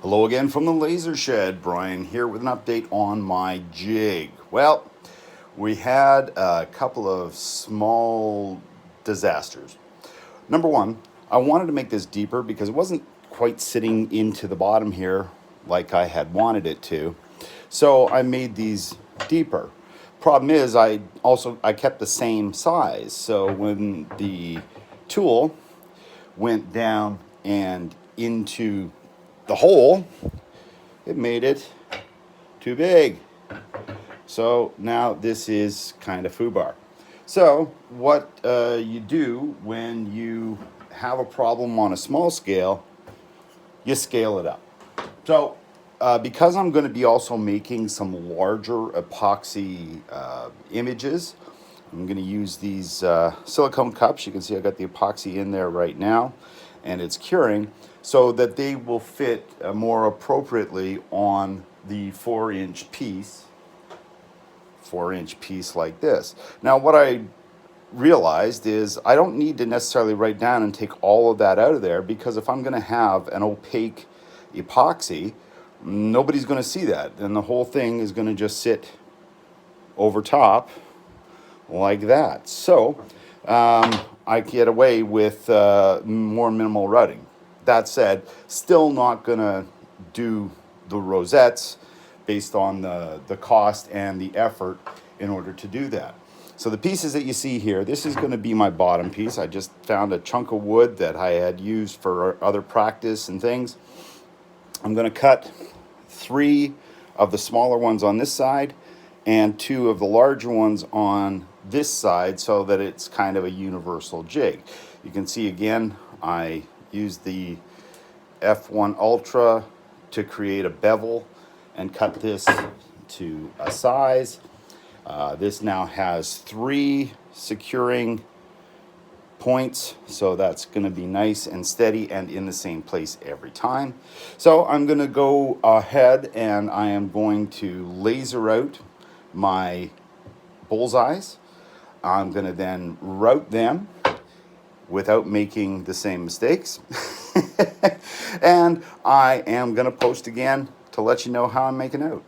Hello again from the Lasershed. Brian here with an update on my jig. Well, we had a couple of small disasters. Number one, I wanted to make this deeper because it wasn't quite sitting into the bottom here like I had wanted it to. So I made these deeper. Problem is I kept the same size. So when the tool went down and into the hole, it made it too big. So now this is kind of foobar. So what you do when you have a problem on a small scale, you scale it up. So because I'm going to be also making some larger epoxy images, I'm going to use these silicone cups. You can see I got the epoxy in there right now, and it's curing so that they will fit more appropriately on the 4-inch piece. 4-inch piece like this. Now what I realized is I don't need to necessarily write down and take all of that out of there, because if I'm going to have an opaque epoxy, nobody's going to see that, and the whole thing is going to just sit over top like that. So I get away with more minimal routing. That said, still not going to do the rosettes based on the cost and the effort in order to do that. So the pieces that you see here, this is going to be my bottom piece. I just found a chunk of wood that I had used for other practice and things. I'm going to cut 3 of the smaller ones on this side and 2 of the larger ones on this side, so that it's kind of a universal jig. You can see again, I used the F1 Ultra to create a bevel and cut this to a size. This now has 3 securing points, so that's going to be nice and steady and in the same place every time. So I'm going to go ahead and I am going to laser out my bullseyes. I'm going to then route them without making the same mistakes. And I am going to post again to let you know how I'm making out.